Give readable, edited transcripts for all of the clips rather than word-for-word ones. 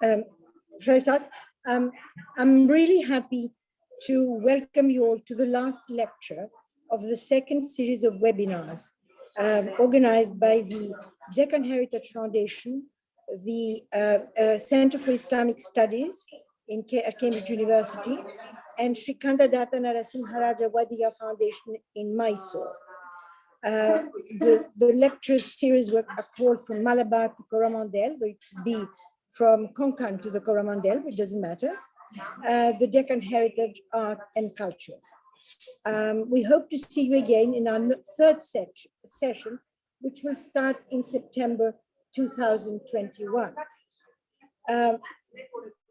Shall I start? I'm really happy to welcome you all to the last lecture of the second series of webinars organized by the Deccan Heritage Foundation, the Center for Islamic Studies at Cambridge University, and Shrikanta Datta Narasimharaja Wadiya Foundation in Mysore. The lecture series were called from Malabar to Coromandel, which would be from Konkan to the Coromandel, which doesn't matter, the Deccan Heritage, Art and Culture. We hope to see you again in our third session, which will start in September 2021.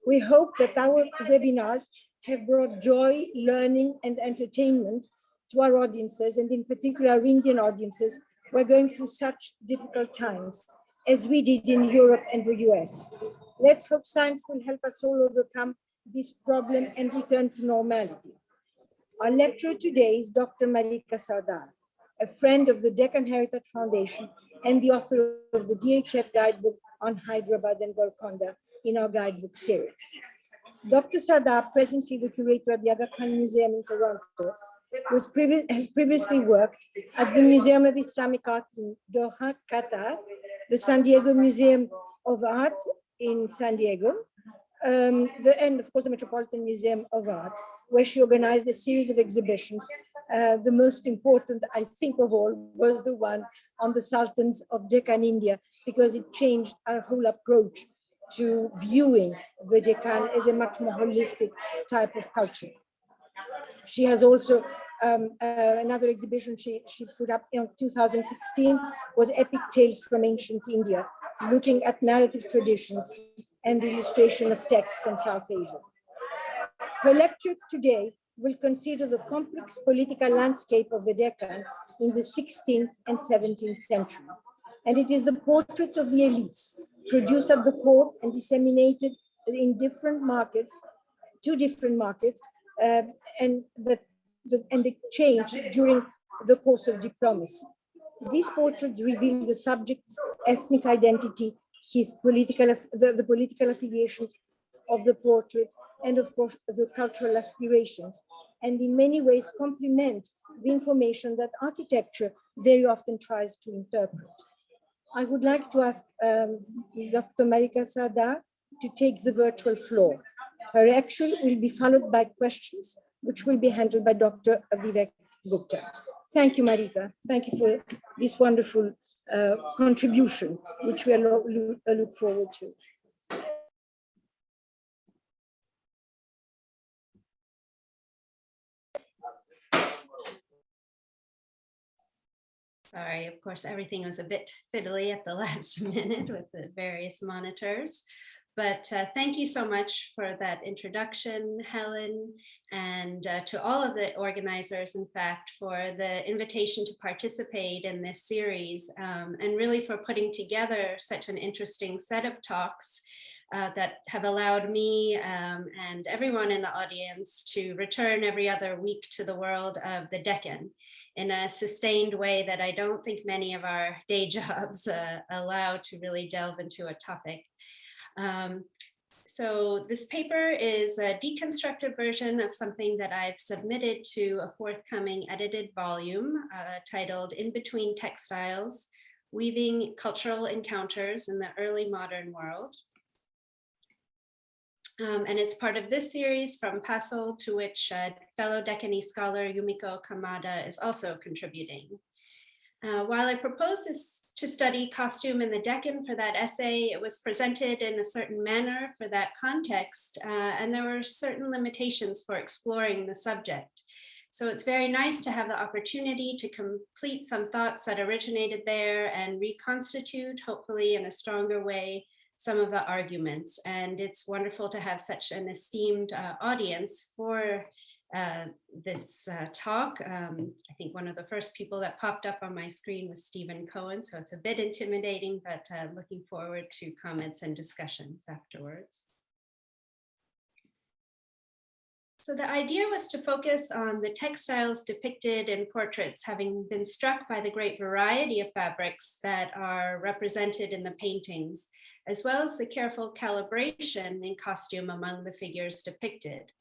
We hope that our webinars have brought joy, learning and entertainment to our audiences, and in particular our Indian audiences who are going through such difficult times as we did in Europe and the US. Let's hope science will help us all overcome this problem and return to normality. Our lecturer today is Dr. Marika Sardar, a friend of the Deccan Heritage Foundation and the author of the DHF guidebook on Hyderabad and Golconda in our guidebook series. Dr. Sardar, presently the curator of the Aga Khan Museum in Toronto, has previously worked at the Museum of Islamic Art in Doha, Qatar, the San Diego Museum of Art in San Diego, and of course the Metropolitan Museum of Art, where she organized a series of exhibitions. The most important, I think of all, was the one on the Sultans of Deccan India, because it changed our whole approach to viewing the Deccan as a much more holistic type of culture. She has also another exhibition she put up in 2016 was Epic Tales from Ancient India, looking at narrative traditions and the illustration of texts from South Asia. Her lecture today will consider the complex political landscape of the Deccan in the 16th and 17th century. And it is the portraits of the elites produced at the court and disseminated in different markets, two different markets, and the change during the course of diplomacy. These portraits reveal the subject's ethnic identity, his the political affiliations of the portrait, and of course the cultural aspirations, and in many ways complement the information that architecture very often tries to interpret. I would like to ask Dr. Marika Sardar to take the virtual floor. Her lecture will be followed by questions, which will be handled by Dr. Vivek Gupta. Thank you, Marika. Thank you for this wonderful contribution, which we look forward to. Sorry, of course, everything was a bit fiddly at the last minute with the various monitors. But thank you so much for that introduction, Helen, and to all of the organizers, in fact, for the invitation to participate in this series, and really for putting together such an interesting set of talks that have allowed me and everyone in the audience to return every other week to the world of the Deccan in a sustained way that I don't think many of our day jobs allow to really delve into a topic. So this paper is a deconstructed version of something that I've submitted to a forthcoming edited volume titled In Between Textiles, Weaving Cultural Encounters in the Early Modern World. And it's part of this series from PASL, to which fellow Deccanese scholar Yumiko Kamada is also contributing. While I proposed this to study costume in the Deccan for that essay, it was presented in a certain manner for that context, and there were certain limitations for exploring the subject. So it's very nice to have the opportunity to complete some thoughts that originated there and reconstitute, hopefully in a stronger way, some of the arguments. And it's wonderful to have such an esteemed audience for this talk. I think one of the first people that popped up on my screen was Stephen Cohen, so it's a bit intimidating, but looking forward to comments and discussions afterwards. So the idea was to focus on the textiles depicted in portraits, having been struck by the great variety of fabrics that are represented in the paintings, as well as the careful calibration in costume among the figures depicted.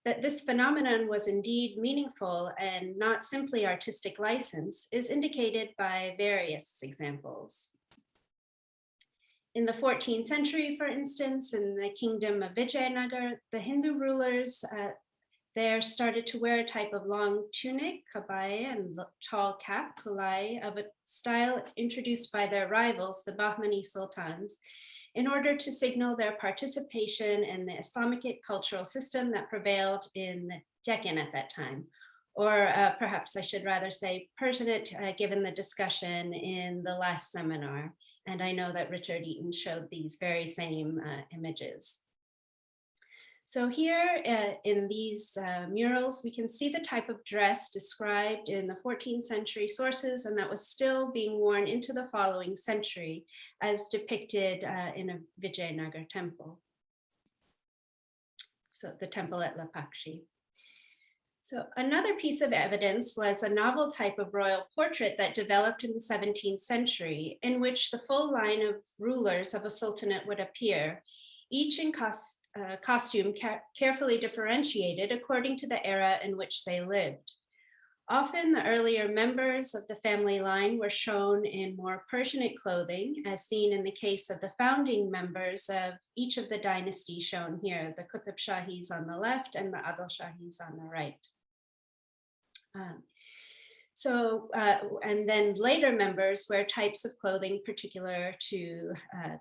That this phenomenon was indeed meaningful and not simply artistic license is indicated by various examples. In the 14th century, for instance, in the kingdom of Vijayanagar, the Hindu rulers there started to wear a type of long tunic, kabaya, and tall cap, kulai, of a style introduced by their rivals, the Bahmani sultans, in order to signal their participation in the Islamic cultural system that prevailed in the Deccan at that time. Or perhaps I should rather say pertinent, given the discussion in the last seminar. And I know that Richard Eaton showed these very same images. So here in these murals, we can see the type of dress described in the 14th century sources, and that was still being worn into the following century, as depicted in a Vijayanagar temple. So the temple at Lapakshi. So another piece of evidence was a novel type of royal portrait that developed in the 17th century, in which the full line of rulers of a sultanate would appear, each in costume carefully differentiated according to the era in which they lived. Often the earlier members of the family line were shown in more Persianate clothing, as seen in the case of the founding members of each of the dynasties shown here, the Qutb Shahis on the left and the Adil Shahis on the right. And then later members wear types of clothing particular to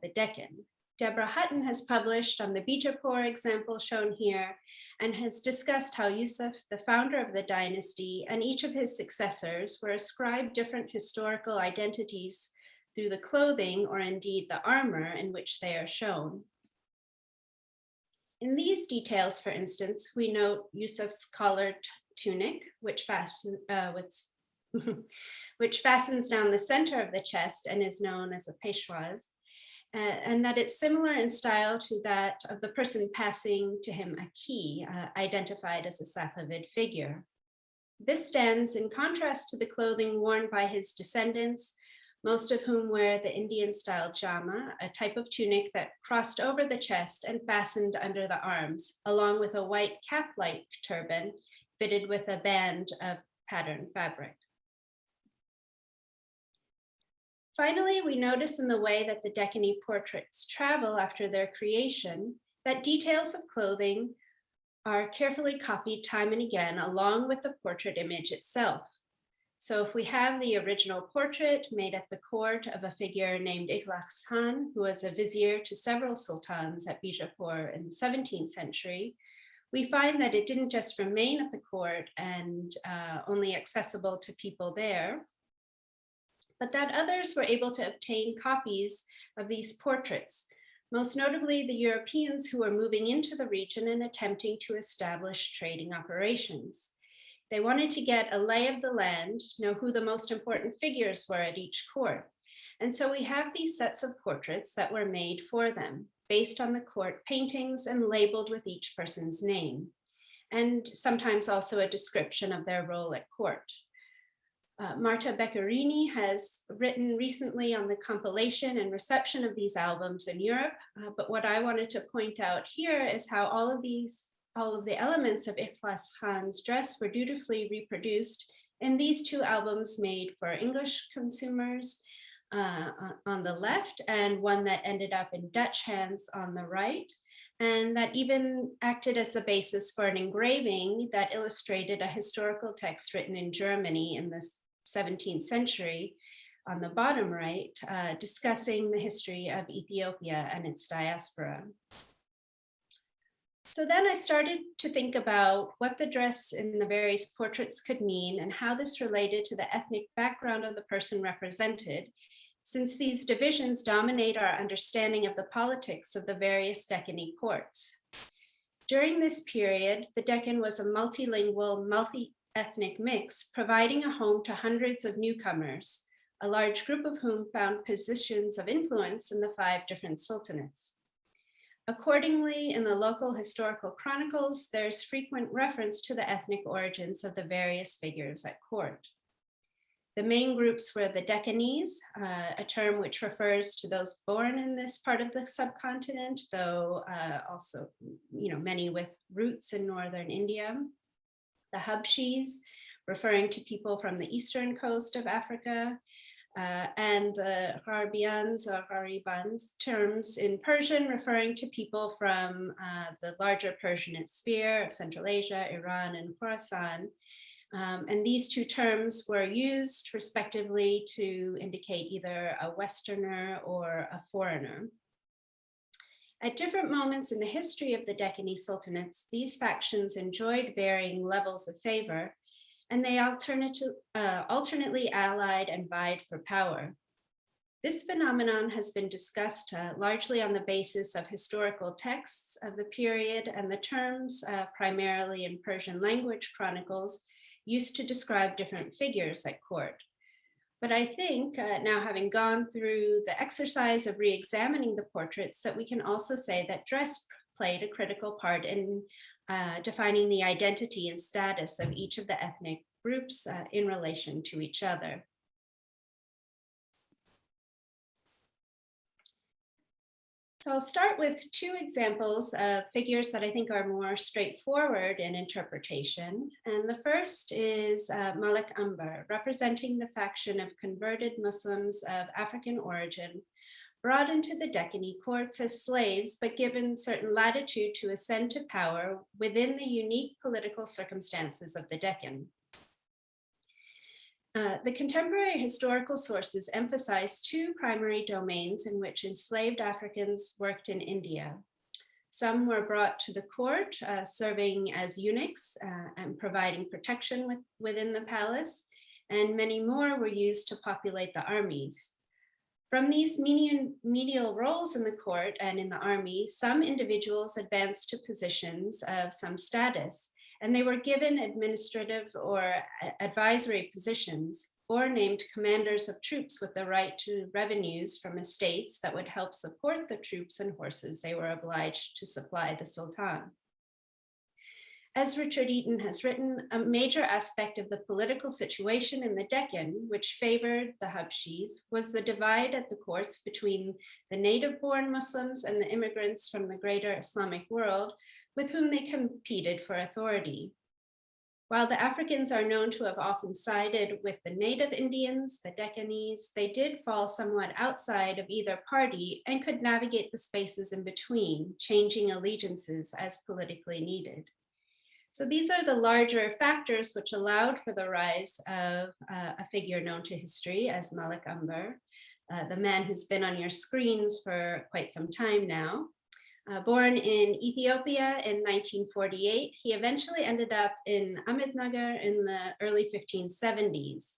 the Deccan. Deborah Hutton has published on the Bijapur example shown here and has discussed how Yusuf, the founder of the dynasty, and each of his successors were ascribed different historical identities through the clothing or indeed the armor in which they are shown. In these details, for instance, we note Yusuf's collared tunic, which fastens down the center of the chest and is known as a peshwaz, and that it's similar in style to that of the person passing to him a key, identified as a Safavid figure. This stands in contrast to the clothing worn by his descendants, most of whom wear the Indian-style jama, a type of tunic that crossed over the chest and fastened under the arms, along with a white cap-like turban fitted with a band of patterned fabric. Finally, we notice in the way that the Deccani portraits travel after their creation that details of clothing are carefully copied time and again along with the portrait image itself. So if we have the original portrait made at the court of a figure named Aga Khan, who was a vizier to several sultans at Bijapur in the 17th century, we find that it didn't just remain at the court and only accessible to people there, but that others were able to obtain copies of these portraits, most notably the Europeans who were moving into the region and attempting to establish trading operations. They wanted to get a lay of the land, know who the most important figures were at each court. And so we have these sets of portraits that were made for them, based on the court paintings and labeled with each person's name, and sometimes also a description of their role at court. Marta Beccarini has written recently on the compilation and reception of these albums in Europe, but what I wanted to point out here is how all of the elements of Ikhlas Khan's dress were dutifully reproduced in these two albums made for English consumers on the left, and one that ended up in Dutch hands on the right, and that even acted as the basis for an engraving that illustrated a historical text written in Germany in the 17th century on the bottom right, discussing the history of Ethiopia and its diaspora. So then I started to think about what the dress in the various portraits could mean and how this related to the ethnic background of the person represented, since these divisions dominate our understanding of the politics of the various Deccani courts. During this period, the Deccan was a multilingual, multi-ethnic mix, providing a home to hundreds of newcomers, a large group of whom found positions of influence in the 5 different sultanates. Accordingly, in the local historical chronicles, there's frequent reference to the ethnic origins of the various figures at court. The main groups were the Deccanese, a term which refers to those born in this part of the subcontinent, though also, many with roots in northern India. The Habshis, referring to people from the eastern coast of Africa, and the Gharbians or Gharibans, terms in Persian referring to people from the larger Persianate sphere, Central Asia, Iran, and Khorasan. And these two terms were used respectively to indicate either a Westerner or a foreigner. At different moments in the history of the Deccanese sultanates, these factions enjoyed varying levels of favor, and they alternately allied and vied for power. This phenomenon has been discussed largely on the basis of historical texts of the period, and the terms, primarily in Persian language chronicles, used to describe different figures at court. But I think now, having gone through the exercise of re-examining the portraits, that we can also say that dress played a critical part in defining the identity and status of each of the ethnic groups in relation to each other. So I'll start with two examples of figures that I think are more straightforward in interpretation. And the first is Malik Ambar, representing the faction of converted Muslims of African origin, brought into the Deccan courts as slaves, but given certain latitude to ascend to power within the unique political circumstances of the Deccan. The contemporary historical sources emphasize two primary domains in which enslaved Africans worked in India. Some were brought to the court, serving as eunuchs and providing protection within the palace, and many more were used to populate the armies. From these menial roles in the court and in the army, some individuals advanced to positions of some status, and they were given administrative or advisory positions, or named commanders of troops with the right to revenues from estates that would help support the troops and horses they were obliged to supply the Sultan. As Richard Eaton has written, a major aspect of the political situation in the Deccan, which favored the Habshis, was the divide at the courts between the native-born Muslims and the immigrants from the greater Islamic world, with whom they competed for authority. While the Africans are known to have often sided with the native Indians, the Deccanese, they did fall somewhat outside of either party and could navigate the spaces in between, changing allegiances as politically needed. So these are the larger factors which allowed for the rise of a figure known to history as Malik Ambar, the man who's been on your screens for quite some time now. Born in Ethiopia in 1948, he eventually ended up in Ahmednagar in the early 1570s.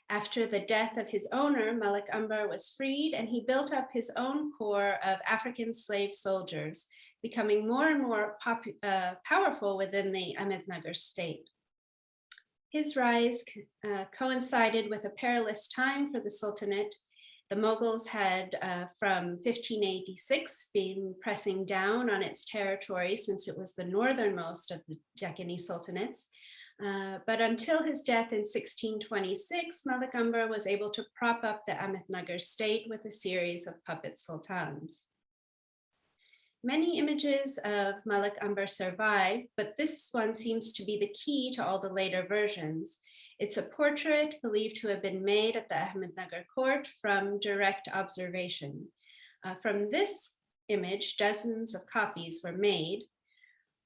After the death of his owner, Malik Ambar was freed, and he built up his own corps of African slave soldiers, becoming more and more powerful within the Ahmednagar state. His rise coincided with a perilous time for the Sultanate. The Mughals had, from 1586, been pressing down on its territory since it was the northernmost of the Deccan Sultanates. But until his death in 1626, Malik Ambar was able to prop up the Ahmednagar state with a series of puppet sultans. Many images of Malik Ambar survive, but this one seems to be the key to all the later versions. It's a portrait believed to have been made at the Ahmednagar court from direct observation. From this image, dozens of copies were made,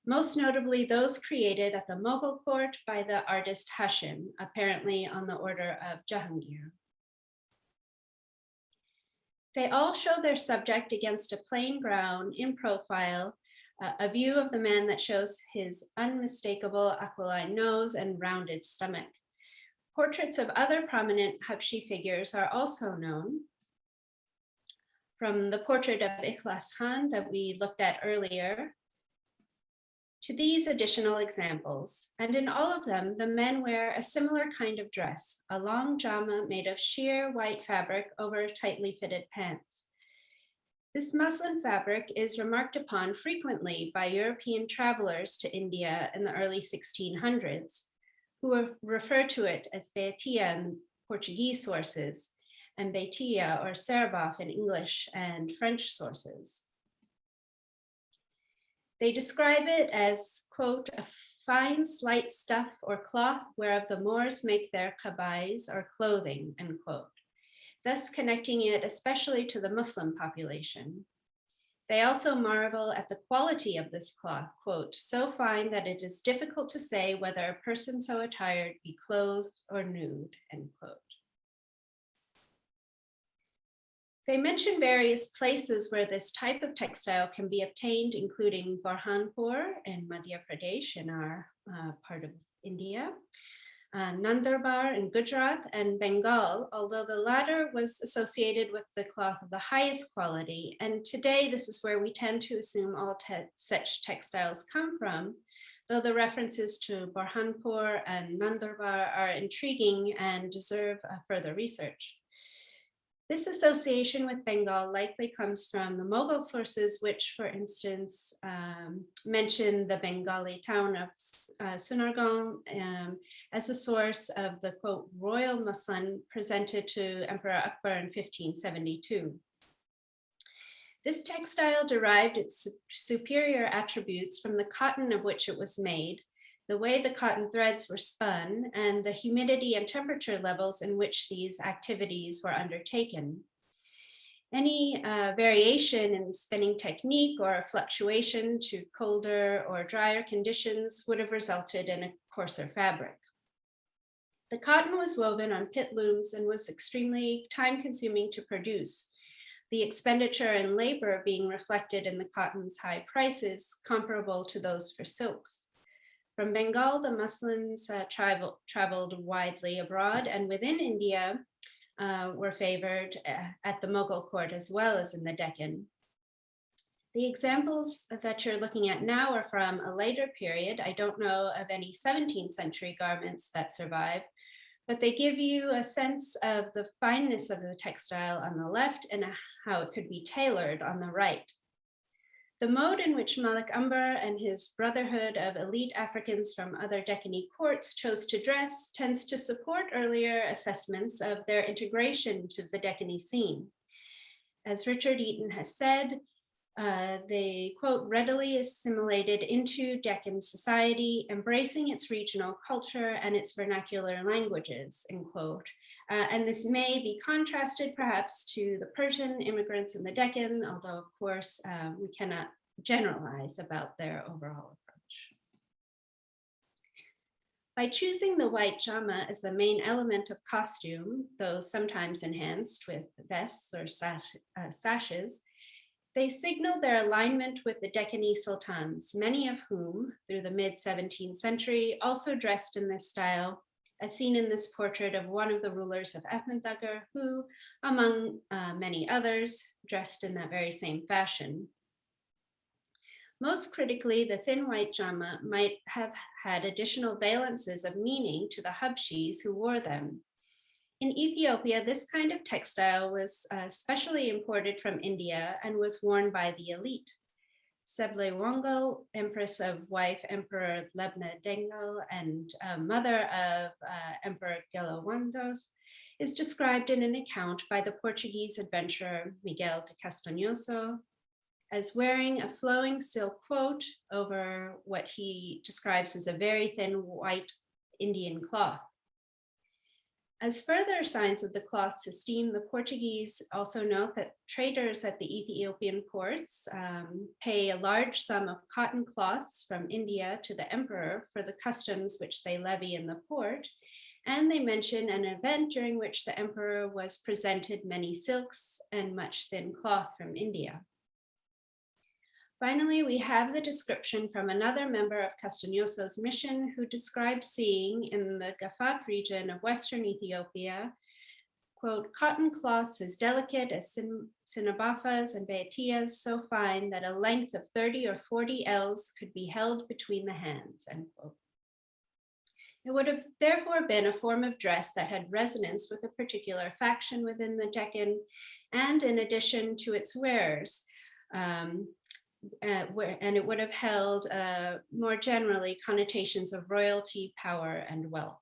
most notably those created at the Mughal court by the artist Hashim, apparently on the order of Jahangir. They all show their subject against a plain ground in profile, a view of the man that shows his unmistakable aquiline nose and rounded stomach. Portraits of other prominent Habshi figures are also known. From the portrait of Ikhlas Khan that we looked at earlier, to these additional examples. And in all of them, the men wear a similar kind of dress, a long jama made of sheer white fabric over tightly fitted pants. This muslin fabric is remarked upon frequently by European travelers to India in the early 1600s, who refer to it as baetia in Portuguese sources and baetia or serboff in English and French sources. They describe it as, quote, a fine slight stuff or cloth whereof the Moors make their kabais or clothing, end quote, thus connecting it especially to the Muslim population. They also marvel at the quality of this cloth, quote, so fine that it is difficult to say whether a person so attired be clothed or nude, end quote. They mention various places where this type of textile can be obtained, including Burhanpur in Madhya Pradesh in our part of India, Nandurbar in Gujarat, and Bengal, although the latter was associated with the cloth of the highest quality. And today, this is where we tend to assume all such textiles come from, though the references to Burhanpur and Nandurbar are intriguing and deserve further research. This association with Bengal likely comes from the Mughal sources, which, for instance, mention the Bengali town of Sunargaon as a source of the, quote, royal muslin presented to Emperor Akbar in 1572. This textile derived its superior attributes from the cotton of which it was made, the way the cotton threads were spun, and the humidity and temperature levels in which these activities were undertaken. Any variation in the spinning technique or a fluctuation to colder or drier conditions would have resulted in a coarser fabric. The cotton was woven on pit looms and was extremely time-consuming to produce, the expenditure and labor being reflected in the cotton's high prices, comparable to those for silks. From Bengal, the muslins traveled widely abroad, and within India were favored at the Mughal court as well as in the Deccan. The examples that you're looking at now are from a later period. I don't know of any 17th century garments that survive, but they give you a sense of the fineness of the textile on the left and how it could be tailored on the right. The mode in which Malik Ambar and his brotherhood of elite Africans from other Deccani courts chose to dress tends to support earlier assessments of their integration to the Deccani scene. As Richard Eaton has said, they, quote, readily assimilated into Deccan society, embracing its regional culture and its vernacular languages, end quote. And this may be contrasted perhaps to the Persian immigrants in the Deccan, although of course we cannot generalize about their overall approach. By choosing the white jama as the main element of costume, though sometimes enhanced with vests or sashes, they signal their alignment with the Deccani sultans, many of whom, through the mid-17th century, also dressed in this style, as seen in this portrait of one of the rulers of Ahmednagar, who, among many others, dressed in that very same fashion. Most critically, the thin white jama might have had additional valences of meaning to the Habshis who wore them. In Ethiopia, this kind of textile was specially imported from India and was worn by the elite. Seble Wongo, empress of wife Emperor Lebna Dengo and mother of Emperor Gelawondos, is described in an account by the Portuguese adventurer Miguel de Castanhoso as wearing a flowing silk quote over what he describes as a very thin white Indian cloth. As further signs of the cloth's esteem, the Portuguese also note that traders at the Ethiopian ports pay a large sum of cotton cloths from India to the emperor for the customs which they levy in the port. And they mention an event during which the emperor was presented many silks and much thin cloth from India. Finally, we have the description from another member of Castanhoso's mission who described seeing in the Gafat region of Western Ethiopia, quote, cotton cloths as delicate as cinnabafas and baetias, so fine that a length of 30 or 40 ells could be held between the hands, end quote. It would have therefore been a form of dress that had resonance with a particular faction within the Deccan, and in addition to its wearers, and it would have held more generally connotations of royalty, power, and wealth.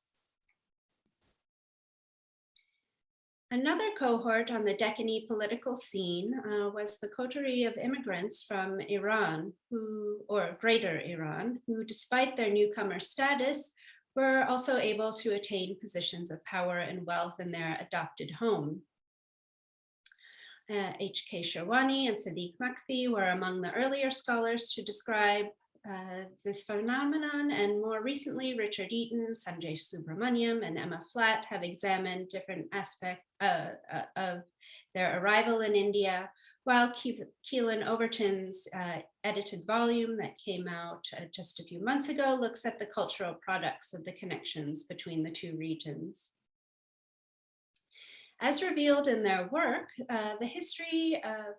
Another cohort on the Deccani political scene was the coterie of immigrants from Iran, or Greater Iran, who, despite their newcomer status, were also able to attain positions of power and wealth in their adopted home. H.K. Sherwani and Sadiq Makfi were among the earlier scholars to describe this phenomenon, and more recently, Richard Eaton, Sanjay Subramaniam, and Emma Flatt have examined different aspects of their arrival in India, while Keelan Overton's edited volume that came out just a few months ago looks at the cultural products of the connections between the two regions. As revealed in their work, the history of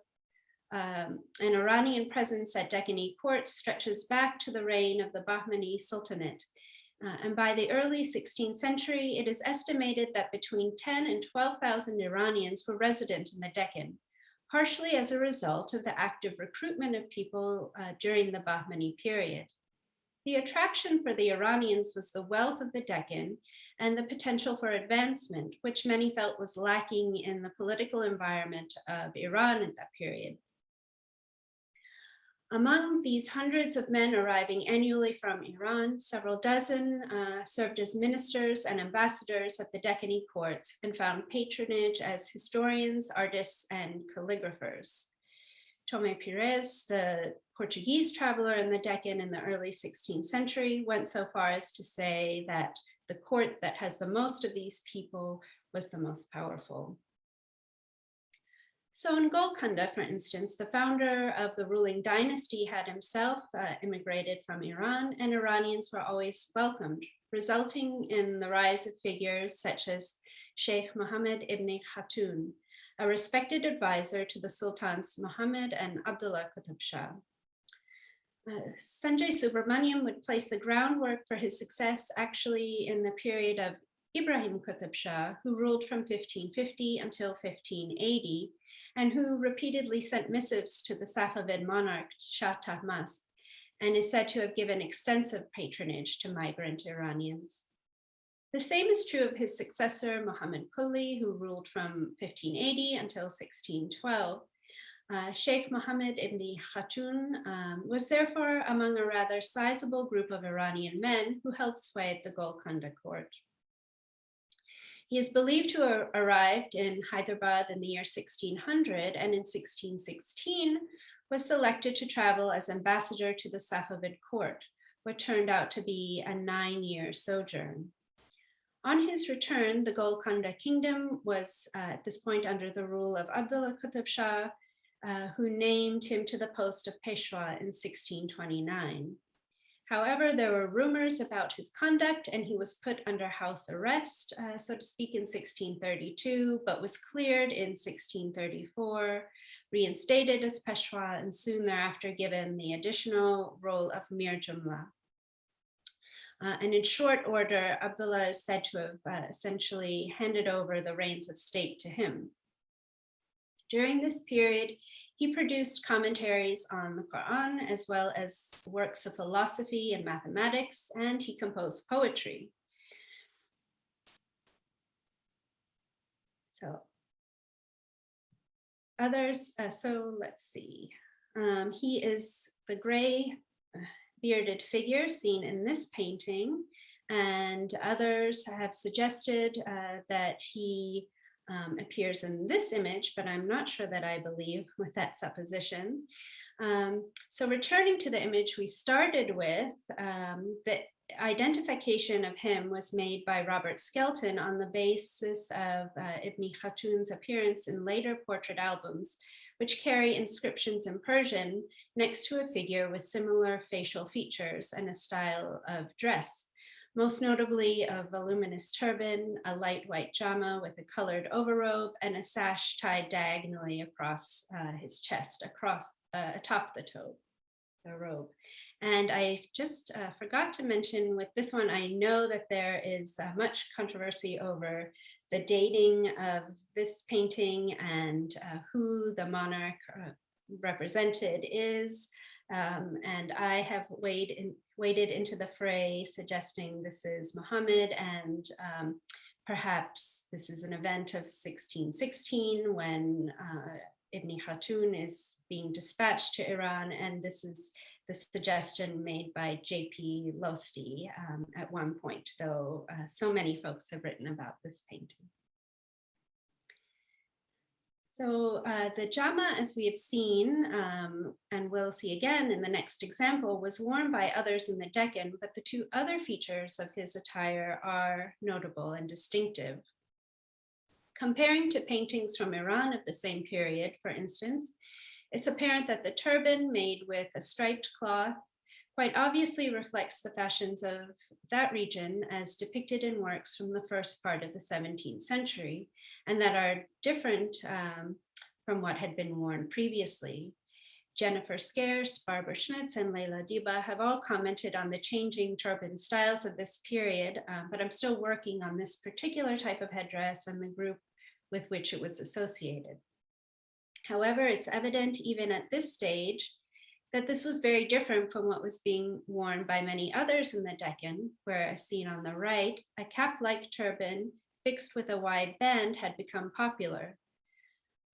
an Iranian presence at Deccani courts stretches back to the reign of the Bahmani Sultanate. And by the early 16th century, it is estimated that between 10 and 12,000 Iranians were resident in the Deccan, partially as a result of the active recruitment of people during the Bahmani period. The attraction for the Iranians was the wealth of the Deccan and the potential for advancement, which many felt was lacking in the political environment of Iran at that period. Among these hundreds of men arriving annually from Iran, several dozen served as ministers and ambassadors at the Deccani courts and found patronage as historians, artists, and calligraphers. Tomé Pires, the Portuguese traveler in the Deccan in the early 16th century, went so far as to say that the court that has the most of these people was the most powerful. So in Golconda, for instance, the founder of the ruling dynasty had himself immigrated from Iran, and Iranians were always welcomed, resulting in the rise of figures such as Sheikh Mohammed ibn Khatun, a respected advisor to the Sultans Muhammad and Abdullah Qutb Shah. Sanjay Subramaniam would place the groundwork for his success actually in the period of Ibrahim Qutb Shah, who ruled from 1550 until 1580, and who repeatedly sent missives to the Safavid monarch Shah Tahmasp, and is said to have given extensive patronage to migrant Iranians. The same is true of his successor, Muhammad Quli, who ruled from 1580 until 1612. Sheikh Mohammed ibn Khatun was therefore among a rather sizable group of Iranian men who held sway at the Golconda court. He is believed to have arrived in Hyderabad in the year 1600, and in 1616 was selected to travel as ambassador to the Safavid court, what turned out to be a 9-year sojourn. On his return, the Golconda kingdom was at this point under the rule of Abdullah Qutb Shah, who named him to the post of Peshwa in 1629. However, there were rumors about his conduct, and he was put under house arrest, so to speak, in 1632, but was cleared in 1634, reinstated as Peshwa, and soon thereafter given the additional role of Mir Jumla. And in short order, Abdullah is said to have essentially handed over the reins of state to him. During this period, he produced commentaries on the Quran, as well as works of philosophy and mathematics, and he composed poetry. So others, so let's see. He is the gray bearded figure seen in this painting, and others have suggested that he appears in this image, but I'm not sure that I believe with that supposition. So returning to the image we started with, the identification of him was made by Robert Skelton on the basis of Ibn Khatun's appearance in later portrait albums, which carry inscriptions in Persian next to a figure with similar facial features and a style of dress. Most notably a voluminous turban, a light white jama with a colored overrobe, and a sash tied diagonally across his chest, atop the robe. And I just forgot to mention with this one, I know that there is much controversy over the dating of this painting and who the monarch represented is. And I have waded into the fray, suggesting this is Muhammad, and perhaps this is an event of 1616 when Ibn Khatun is being dispatched to Iran, and this is the suggestion made by J.P. Losti at one point, though so many folks have written about this painting. So the jama, as we have seen, and we'll see again in the next example, was worn by others in the Deccan, but the two other features of his attire are notable and distinctive. Comparing to paintings from Iran of the same period, for instance, it's apparent that the turban made with a striped cloth quite obviously reflects the fashions of that region as depicted in works from the first part of the 17th century, and that are different from what had been worn previously. Jennifer Scarce, Barbara Schmitz, and Leila Diba have all commented on the changing turban styles of this period, but I'm still working on this particular type of headdress and the group with which it was associated. However, it's evident even at this stage that this was very different from what was being worn by many others in the Deccan, where, as seen on the right, a cap-like turban fixed with a wide band had become popular.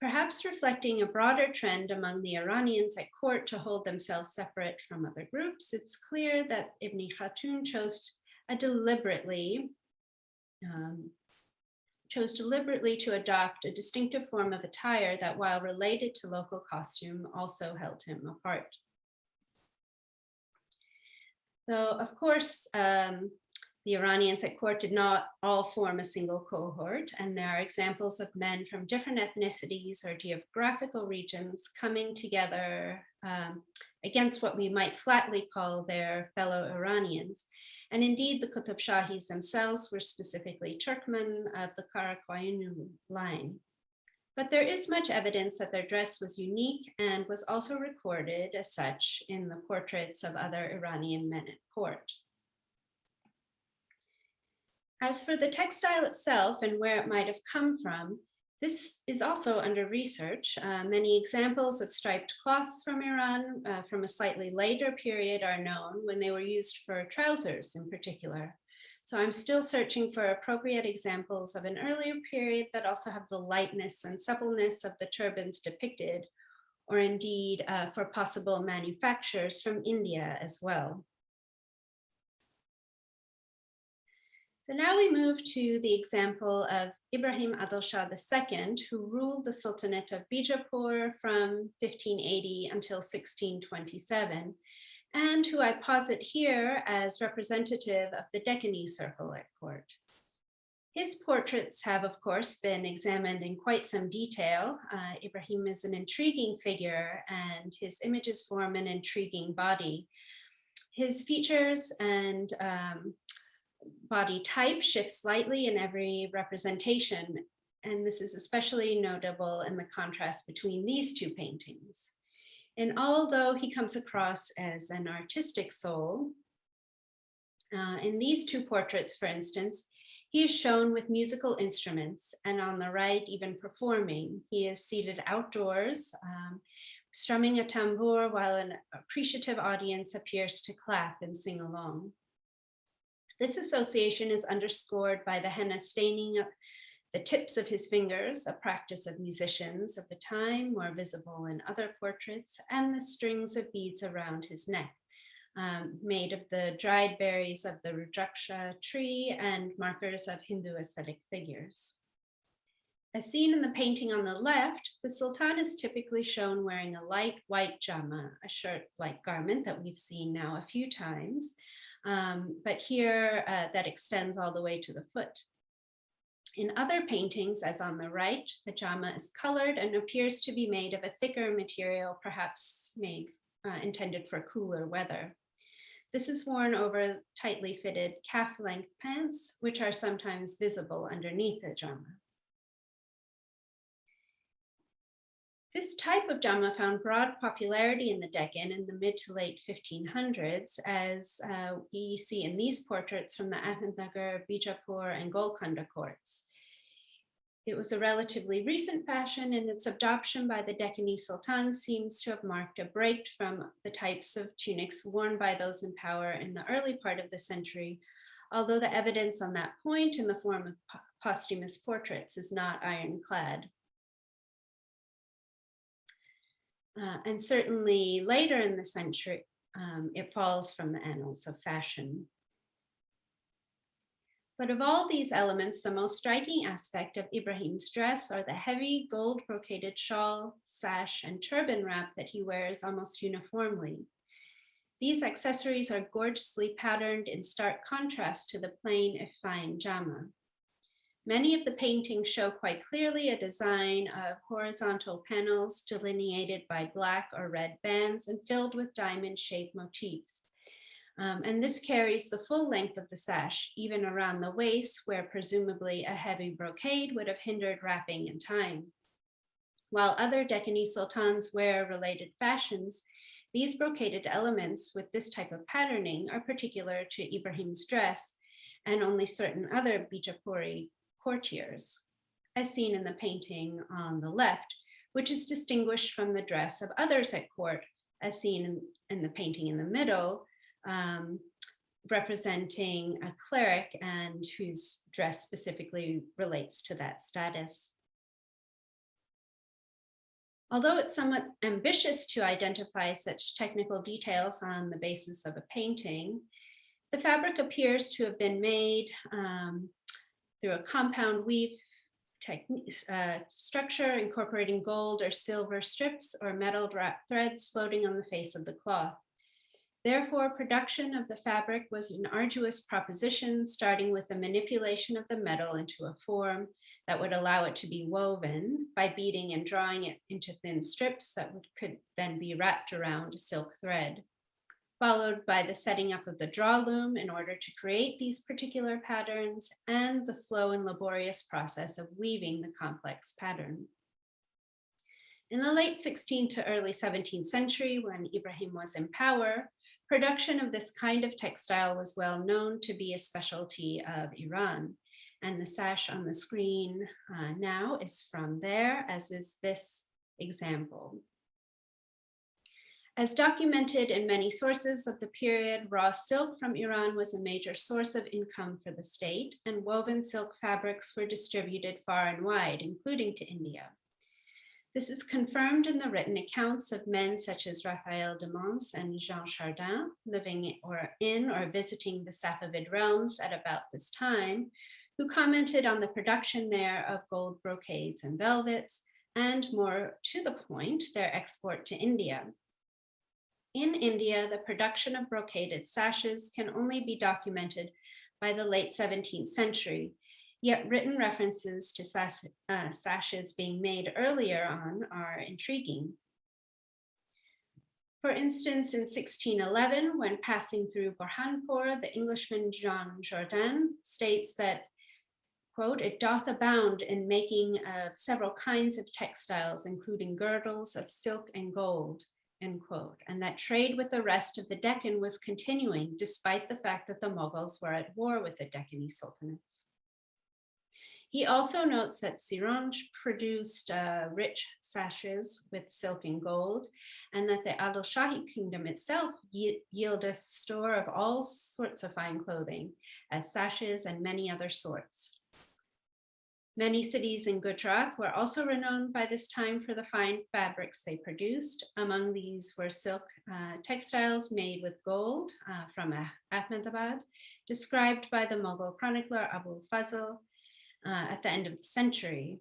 Perhaps reflecting a broader trend among the Iranians at court to hold themselves separate from other groups, it's clear that Ibn Khatun chose deliberately to adopt a distinctive form of attire that, while related to local costume, also held him apart. Though, of course, the Iranians at court did not all form a single cohort, and there are examples of men from different ethnicities or geographical regions coming together against what we might flatly call their fellow Iranians. And indeed, the Qutb Shahis themselves were specifically Turkmen of the Karakoyunlu line. But there is much evidence that their dress was unique and was also recorded as such in the portraits of other Iranian men at court. As for the textile itself and where it might have come from, this is also under research. Many examples of striped cloths from Iran from a slightly later period are known, when they were used for trousers in particular. So I'm still searching for appropriate examples of an earlier period that also have the lightness and suppleness of the turbans depicted, or indeed for possible manufactures from India as well. So now we move to the example of Ibrahim Adil Shah II, who ruled the Sultanate of Bijapur from 1580 until 1627, and who I posit here as representative of the Deccanese circle at court. His portraits have, of course, been examined in quite some detail. Ibrahim is an intriguing figure, and his images form an intriguing body. His features and body type shift slightly in every representation, and this is especially notable in the contrast between these two paintings. And although he comes across as an artistic soul, in these two portraits, for instance, he is shown with musical instruments, and on the right, even performing. He is seated outdoors, strumming a tambour, while an appreciative audience appears to clap and sing along. This association is underscored by the henna staining of the tips of his fingers, a practice of musicians of the time, more visible in other portraits, and the strings of beads around his neck, made of the dried berries of the Rudraksha tree and markers of Hindu aesthetic figures. As seen in the painting on the left, the Sultan is typically shown wearing a light white jama, a shirt-like garment that we've seen now a few times, but here that extends all the way to the foot. In other paintings, as on the right, the jama is colored and appears to be made of a thicker material, perhaps intended for cooler weather. This is worn over tightly fitted calf-length pants, which are sometimes visible underneath the jama. This type of jama found broad popularity in the Deccan in the mid to late 1500s, as we see in these portraits from the Ahmednagar, Bijapur, and Golconda courts. It was a relatively recent fashion, and its adoption by the Deccanese sultans seems to have marked a break from the types of tunics worn by those in power in the early part of the century, although the evidence on that point in the form of posthumous portraits is not ironclad. And certainly later in the century, it falls from the annals of fashion. But of all these elements, the most striking aspect of Ibrahim's dress are the heavy gold brocaded shawl, sash, and turban wrap that he wears almost uniformly. These accessories are gorgeously patterned in stark contrast to the plain, if fine, jama. Many of the paintings show quite clearly a design of horizontal panels delineated by black or red bands and filled with diamond-shaped motifs. And this carries the full length of the sash, even around the waist, where presumably a heavy brocade would have hindered wrapping in time. While other Deccanese sultans wear related fashions, these brocaded elements with this type of patterning are particular to Ibrahim's dress and only certain other Bijapuri courtiers, as seen in the painting on the left, which is distinguished from the dress of others at court, as seen in the painting in the middle, representing a cleric and whose dress specifically relates to that status. Although it's somewhat ambitious to identify such technical details on the basis of a painting, the fabric appears to have been made through a compound weave structure incorporating gold or silver strips or metal threads floating on the face of the cloth. Therefore, production of the fabric was an arduous proposition, starting with the manipulation of the metal into a form that would allow it to be woven by beating and drawing it into thin strips that could then be wrapped around a silk thread, followed by the setting up of the draw loom in order to create these particular patterns, and the slow and laborious process of weaving the complex pattern. In the late 16th to early 17th century, when Ibrahim was in power, production of this kind of textile was well known to be a specialty of Iran, and the sash on the screen now is from there, as is this example. As documented in many sources of the period, raw silk from Iran was a major source of income for the state, and woven silk fabrics were distributed far and wide, including to India. This is confirmed in the written accounts of men such as Raphael de Mons and Jean Chardin, living in or visiting the Safavid realms at about this time, who commented on the production there of gold brocades and velvets, and more to the point, their export to India. In India, the production of brocaded sashes can only be documented by the late 17th century, yet written references to sashes being made earlier on are intriguing. For instance, in 1611, when passing through Burhanpur, the Englishman Jean Jourdain states that, quote, "It doth abound in making of several kinds of textiles, including girdles of silk and gold," end quote, and that trade with the rest of the Deccan was continuing despite the fact that the Mughals were at war with the Deccanese sultanates. He also notes that Siranj produced rich sashes with silk and gold, and that the Adil Shahi kingdom itself yieldeth store of all sorts of fine clothing, as sashes and many other sorts. Many cities in Gujarat were also renowned by this time for the fine fabrics they produced. Among these were silk textiles made with gold from Ahmedabad, described by the Mughal chronicler Abul Fazl at the end of the century.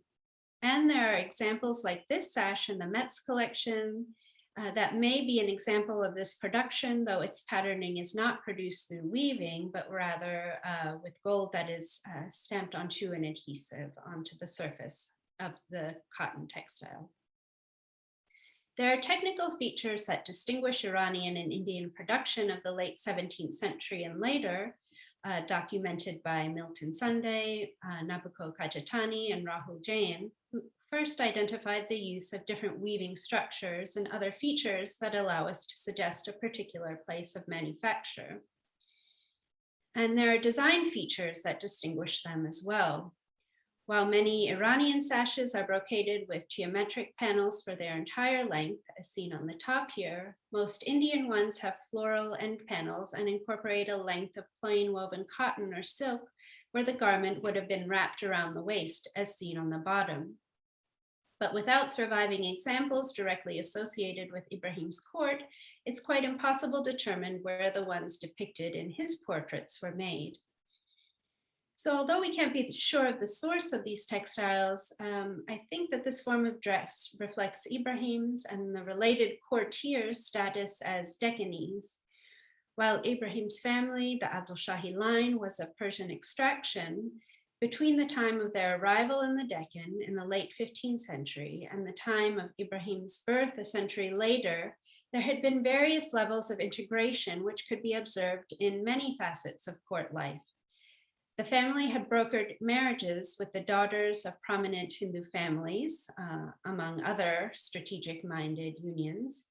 And there are examples like this sash in the Metz collection that may be an example of this production, though its patterning is not produced through weaving, but rather with gold that is stamped onto an adhesive onto the surface of the cotton textile. There are technical features that distinguish Iranian and Indian production of the late 17th century and later, documented by Milton Sunday, Nabucco Kajatani, and Rahul Jain, first identified the use of different weaving structures and other features that allow us to suggest a particular place of manufacture. And there are design features that distinguish them as well. While many Iranian sashes are brocaded with geometric panels for their entire length, as seen on the top here, most Indian ones have floral end panels and incorporate a length of plain woven cotton or silk where the garment would have been wrapped around the waist, as seen on the bottom. But without surviving examples directly associated with Ibrahim's court, it's quite impossible to determine where the ones depicted in his portraits were made. So although we can't be sure of the source of these textiles, I think that this form of dress reflects Ibrahim's and the related courtiers' status as Deccanese. While Ibrahim's family, the Adil Shahi line, was of Persian extraction, between the time of their arrival in the Deccan in the late 15th century and the time of Ibrahim's birth a century later, there had been various levels of integration which could be observed in many facets of court life. The family had brokered marriages with the daughters of prominent Hindu families, among other strategic-minded unions.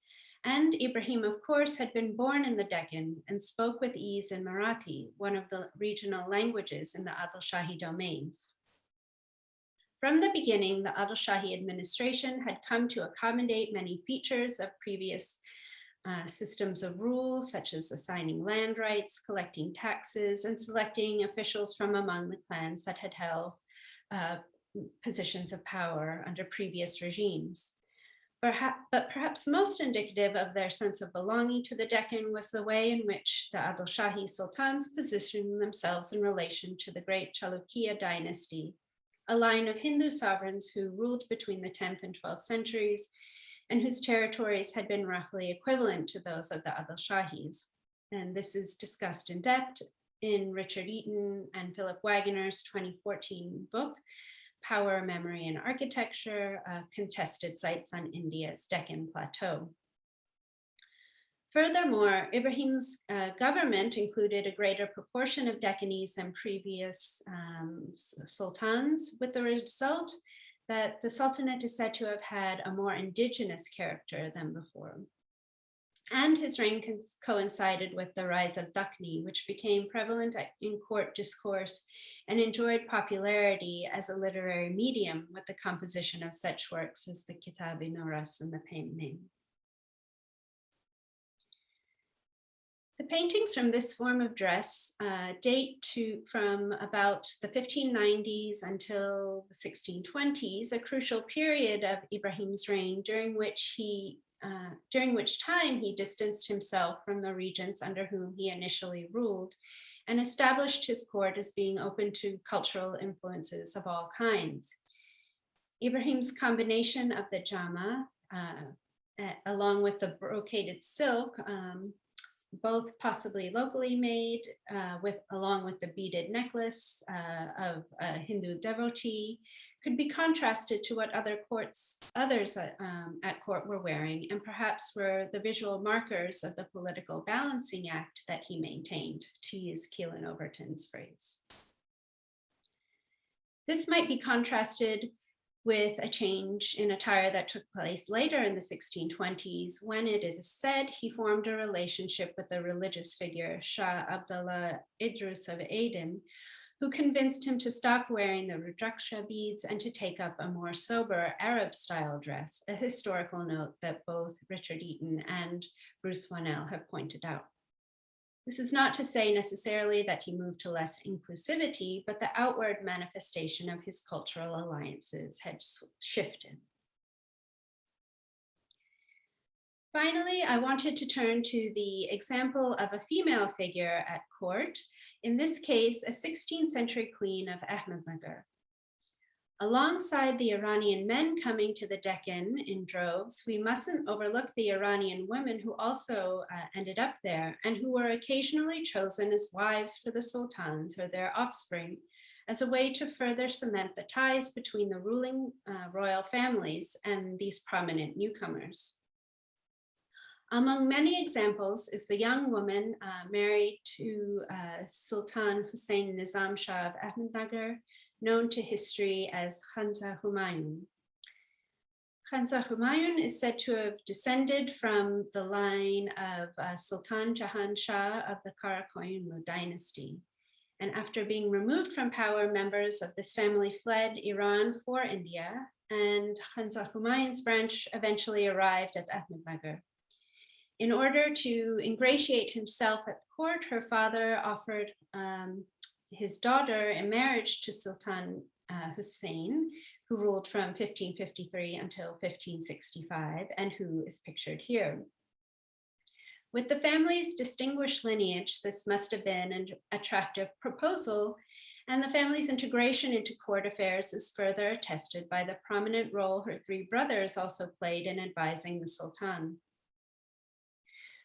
And Ibrahim, of course, had been born in the Deccan and spoke with ease in Marathi, one of the regional languages in the Adil Shahi domains. From the beginning, the Adil Shahi administration had come to accommodate many features of previous systems of rule, such as assigning land rights, collecting taxes, and selecting officials from among the clans that had held positions of power under previous regimes. But perhaps most indicative of their sense of belonging to the Deccan was the way in which the Adil Shahi sultans positioned themselves in relation to the great Chalukya dynasty, a line of Hindu sovereigns who ruled between the 10th and 12th centuries and whose territories had been roughly equivalent to those of the Adil Shahis. And this is discussed in depth in Richard Eaton and Philip Wagner's 2014 book, Power, Memory, and Architecture, Contested Sites on India's Deccan Plateau. Furthermore, Ibrahim's government included a greater proportion of Deccanese than previous sultans, with the result that the Sultanate is said to have had a more indigenous character than before. And his reign coincided with the rise of Dakhni, which became prevalent in court discourse and enjoyed popularity as a literary medium with the composition of such works as the Kitab-i-Nuras and the Painting. The paintings from this form of dress date from about the 1590s until the 1620s, a crucial period of Ibrahim's reign during which time he distanced himself from the regents under whom he initially ruled and established his court as being open to cultural influences of all kinds. Ibrahim's combination of the jama, along with the brocaded silk, both possibly locally made, along with the beaded necklace of a Hindu devotee, could be contrasted to what others at court were wearing, and perhaps were the visual markers of the political balancing act that he maintained, to use Keelan Overton's phrase. This might be contrasted with a change in attire that took place later in the 1620s, when it is said he formed a relationship with the religious figure Shah Abdullah Idris of Aden, who convinced him to stop wearing the Rudraksha beads and to take up a more sober Arab-style dress, a historical note that both Richard Eaton and Bruce Wannell have pointed out. This is not to say necessarily that he moved to less inclusivity, but the outward manifestation of his cultural alliances had shifted. Finally, I wanted to turn to the example of a female figure at court, in this case, a 16th century queen of Ahmednagar. Alongside the Iranian men coming to the Deccan in droves, we mustn't overlook the Iranian women who also ended up there and who were occasionally chosen as wives for the sultans or their offspring as a way to further cement the ties between the ruling royal families and these prominent newcomers. Among many examples is the young woman married to Sultan Hussein Nizam Shah of Ahmednagar, known to history as Khanza Humayun. Khansa Humayun is said to have descended from the line of Sultan Jahan Shah of the Karakoyunlu dynasty. And after being removed from power, members of this family fled Iran for India, and Khansa Humayun's branch eventually arrived at Ahmednagar. In order to ingratiate himself at court, her father offered his daughter in marriage to Sultan Hussein, who ruled from 1553 until 1565, and who is pictured here. With the family's distinguished lineage, this must have been an attractive proposal, and the family's integration into court affairs is further attested by the prominent role her three brothers also played in advising the Sultan.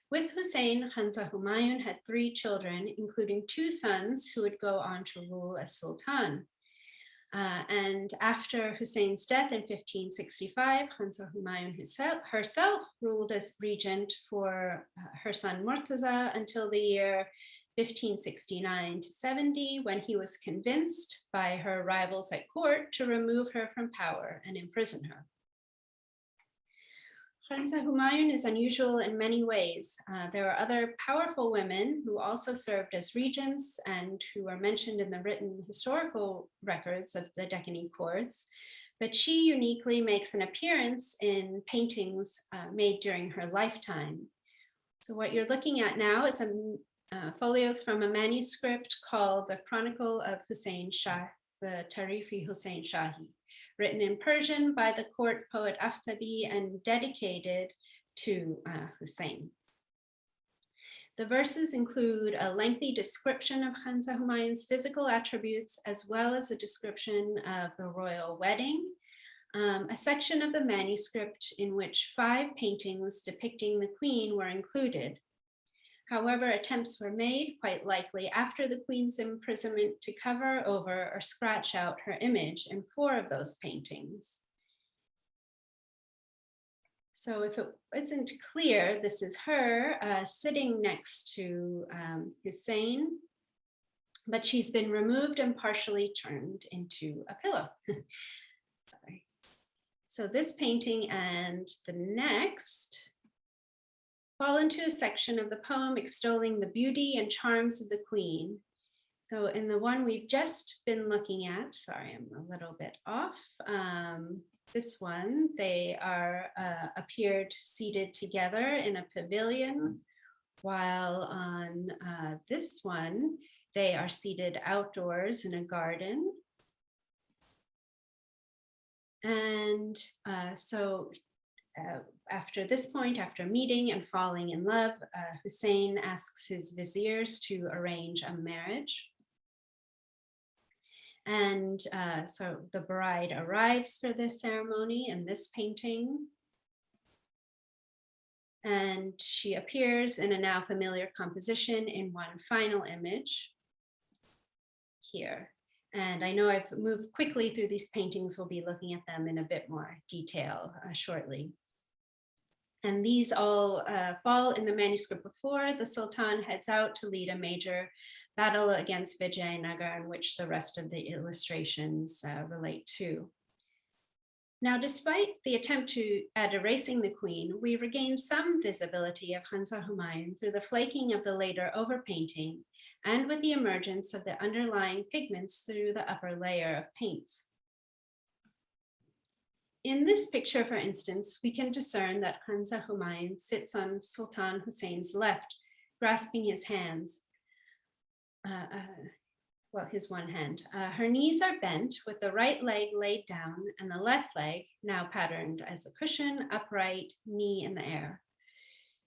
With Hussein, Khansa Humayun had three children, including two sons who would go on to rule as Sultan. And after Hussein's death in 1565, Khansa Humayun herself ruled as regent for her son Murtaza until the year 1569 to 70, when he was convinced by her rivals at court to remove her from power and imprison her. Khansa Humayun is unusual in many ways. There are other powerful women who also served as regents and who are mentioned in the written historical records of the Deccani courts, but she uniquely makes an appearance in paintings made during her lifetime. So what you're looking at now is folios from a manuscript called The Chronicle of Hussein Shah, the Tarifi Hussein Shahi, written in Persian by the court poet Aftabi and dedicated to Hussein. The verses include a lengthy description of Khansa Humayun's physical attributes, as well as a description of the royal wedding, a section of the manuscript in which 5 paintings depicting the queen were included. However, attempts were made, quite likely after the queen's imprisonment, to cover over or scratch out her image in 4 of those paintings. So if it isn't clear, this is her sitting next to Hussein, but she's been removed and partially turned into a pillow. Sorry. So this painting and the next fall into a section of the poem extolling the beauty and charms of the queen. So in the one we've just been looking at, sorry, I'm a little bit off. This one, they are appeared seated together in a pavilion, while on this one, they are seated outdoors in a garden. And after this point, after meeting and falling in love, Hussein asks his viziers to arrange a marriage. And so the bride arrives for this ceremony in this painting. And she appears in a now familiar composition in one final image here. And I know I've moved quickly through these paintings. We'll be looking at them in a bit more detail shortly. And these all fall in the manuscript before the Sultan heads out to lead a major battle against Vijayanagar, in which the rest of the illustrations relate to. Now, despite the attempt at erasing the queen, we regain some visibility of Khansa Humayun through the flaking of the later overpainting and with the emergence of the underlying pigments through the upper layer of paints. In this picture, for instance, we can discern that Khansa Humayun sits on Sultan Hussein's left, grasping his hands, his one hand. Her knees are bent with the right leg laid down and the left leg, now patterned as a cushion, upright, knee in the air.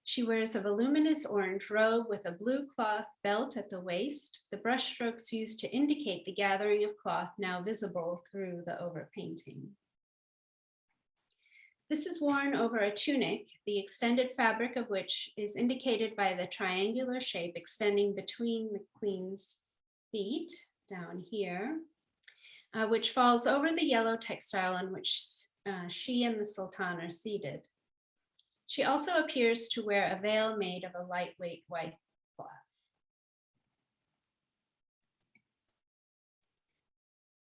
She wears a voluminous orange robe with a blue cloth belt at the waist, the brushstrokes used to indicate the gathering of cloth now visible through the overpainting. This is worn over a tunic, the extended fabric of which is indicated by the triangular shape extending between the queen's feet down here, which falls over the yellow textile on which she and the Sultan are seated. She also appears to wear a veil made of a lightweight white cloth.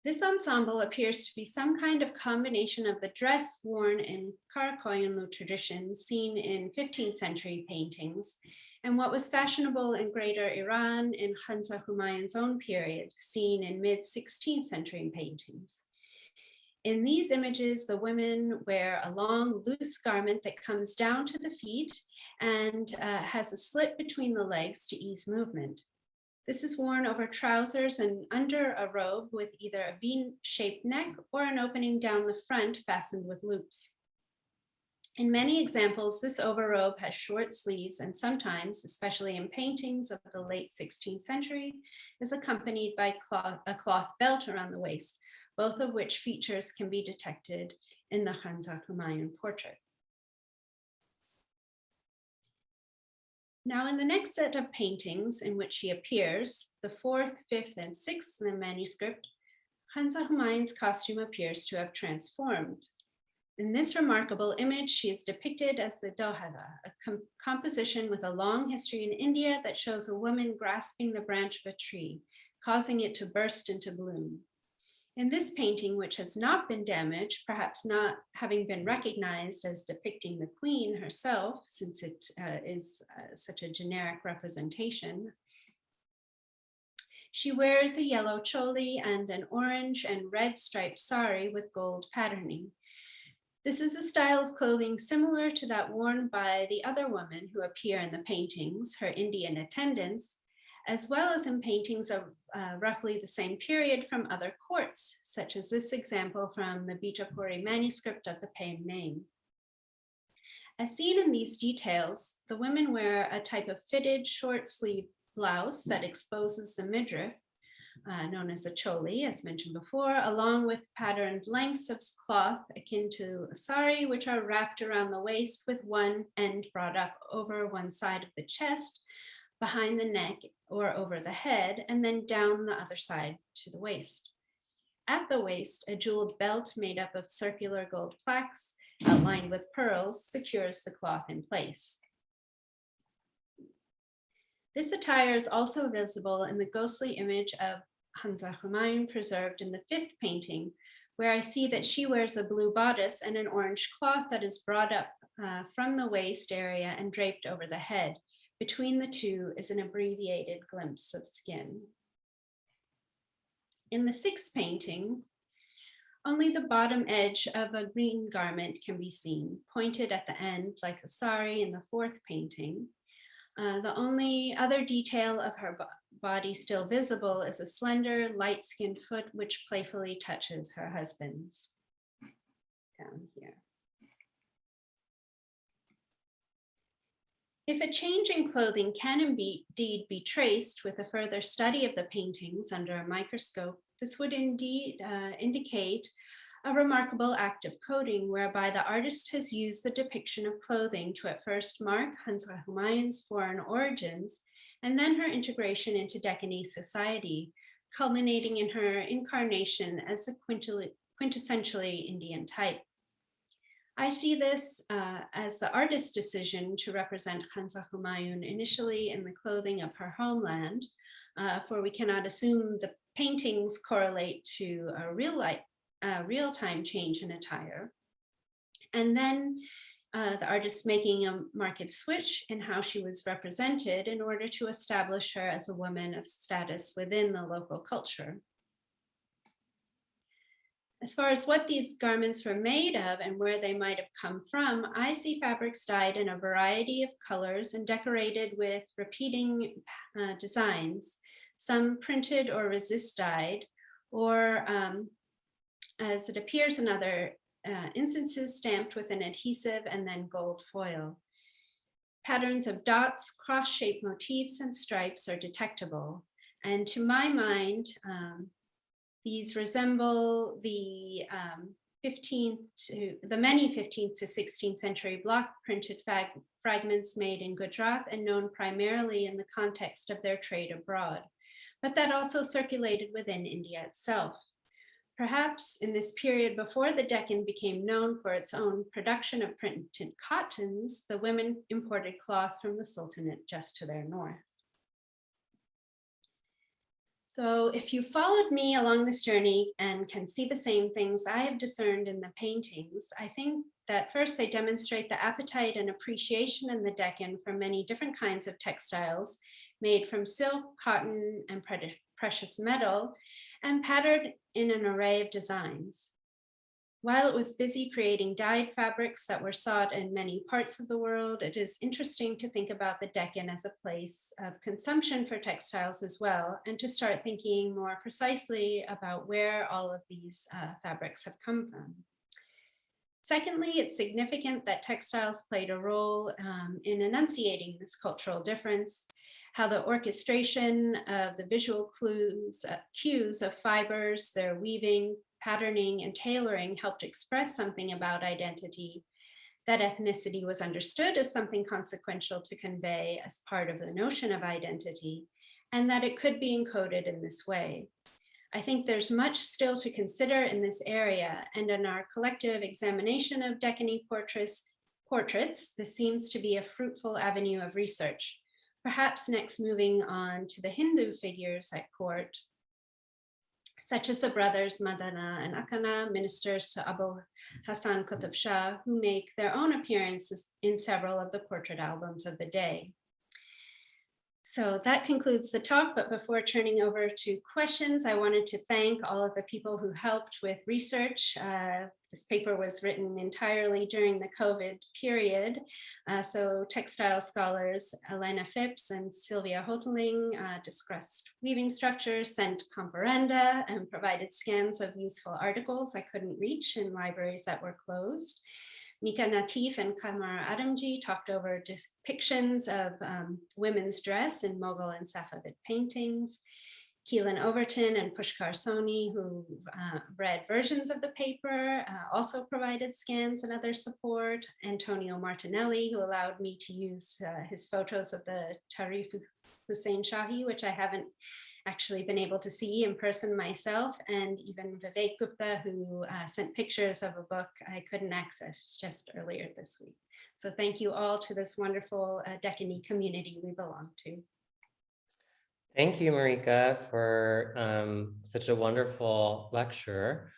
This ensemble appears to be some kind of combination of the dress worn in Karakoyunlu tradition seen in 15th century paintings and what was fashionable in Greater Iran in Khansa Humayun's own period, seen in mid-16th century paintings. In these images, the women wear a long, loose garment that comes down to the feet and has a slit between the legs to ease movement. This is worn over trousers and under a robe with either a V-shaped neck or an opening down the front fastened with loops. In many examples, this overrobe has short sleeves and sometimes, especially in paintings of the late 16th century, is accompanied by a cloth belt around the waist, both of which features can be detected in the Khansa Humayun portrait. Now, in the next set of paintings in which she appears, the 4th, 5th, and 6th in the manuscript, Khansa Humayun's costume appears to have transformed. In this remarkable image, she is depicted as the Dohada, a composition with a long history in India that shows a woman grasping the branch of a tree, causing it to burst into bloom. In this painting, which has not been damaged, perhaps not having been recognized as depicting the queen herself, since it is such a generic representation, she wears a yellow choli and an orange and red striped sari with gold patterning. This is a style of clothing similar to that worn by the other women who appear in the paintings, her Indian attendants, as well as in paintings of roughly the same period from other courts, such as this example from the Bijapuri manuscript of the same name. As seen in these details, the women wear a type of fitted short sleeve blouse that exposes the midriff, known as a choli, as mentioned before, along with patterned lengths of cloth akin to a sari, which are wrapped around the waist with one end brought up over one side of the chest, behind the neck or over the head, and then down the other side to the waist. At the waist, a jeweled belt made up of circular gold plaques outlined with pearls secures the cloth in place. This attire is also visible in the ghostly image of Khansa Humayun preserved in the 5th painting, where I see that she wears a blue bodice and an orange cloth that is brought up from the waist area and draped over the head. Between the two is an abbreviated glimpse of skin. In the 6th painting, only the bottom edge of a green garment can be seen, pointed at the end like a sari in the 4th painting. The only other detail of her body still visible is a slender, light-skinned foot which playfully touches her husband's down here. If a change in clothing can indeed be traced with a further study of the paintings under a microscope, this would indeed indicate a remarkable act of coding whereby the artist has used the depiction of clothing to at first mark Khansa Humayun's foreign origins and then her integration into Deccanese society, culminating in her incarnation as a quintessentially Indian type. I see this as the artist's decision to represent Khansa Humayun initially in the clothing of her homeland, for we cannot assume the paintings correlate to a real-time change in attire. And then the artist making a marked switch in how she was represented in order to establish her as a woman of status within the local culture. As far as what these garments were made of and where they might have come from, I see fabrics dyed in a variety of colors and decorated with repeating designs, some printed or resist dyed, or as it appears in other instances, stamped with an adhesive and then gold foil. Patterns of dots, cross-shaped motifs, and stripes are detectable. And to my mind, these resemble the many 15th to 16th century block printed fragments made in Gujarat and known primarily in the context of their trade abroad, but that also circulated within India itself. Perhaps in this period before the Deccan became known for its own production of printed cottons, the women imported cloth from the Sultanate just to their north. So if you followed me along this journey and can see the same things I have discerned in the paintings, I think that first they demonstrate the appetite and appreciation in the Deccan for many different kinds of textiles made from silk, cotton, and precious metal, and patterned in an array of designs. While it was busy creating dyed fabrics that were sought in many parts of the world, it is interesting to think about the Deccan as a place of consumption for textiles as well, and to start thinking more precisely about where all of these fabrics have come from. Secondly, it's significant that textiles played a role in enunciating this cultural difference, how the orchestration of the visual cues of fibers, their weaving, patterning, and tailoring helped express something about identity, that ethnicity was understood as something consequential to convey as part of the notion of identity, and that it could be encoded in this way. I think there's much still to consider in this area, and in our collective examination of Deccani portraits, this seems to be a fruitful avenue of research, perhaps next moving on to the Hindu figures at court, such as the brothers Madana and Akana, ministers to Abu Hassan Qutb Shah, who make their own appearances in several of the portrait albums of the day. So that concludes the talk, but before turning over to questions, I wanted to thank all of the people who helped with research. This paper was written entirely during the COVID period. So textile scholars Elena Phipps and Sylvia Hoteling discussed weaving structures, sent comparenda, and provided scans of useful articles I couldn't reach in libraries that were closed. Nika Natif and Kamar Adamji talked over depictions of women's dress in Mughal and Safavid paintings. Keelan Overton and Pushkar Soni, who read versions of the paper, also provided scans and other support. Antonio Martinelli, who allowed me to use his photos of the Tarif Hussein Shahi, which I haven't actually been able to see in person myself, and even Vivek Gupta, who sent pictures of a book I couldn't access just earlier this week. So thank you all to this wonderful Deccani community we belong to. Thank you, Marika, for such a wonderful lecture.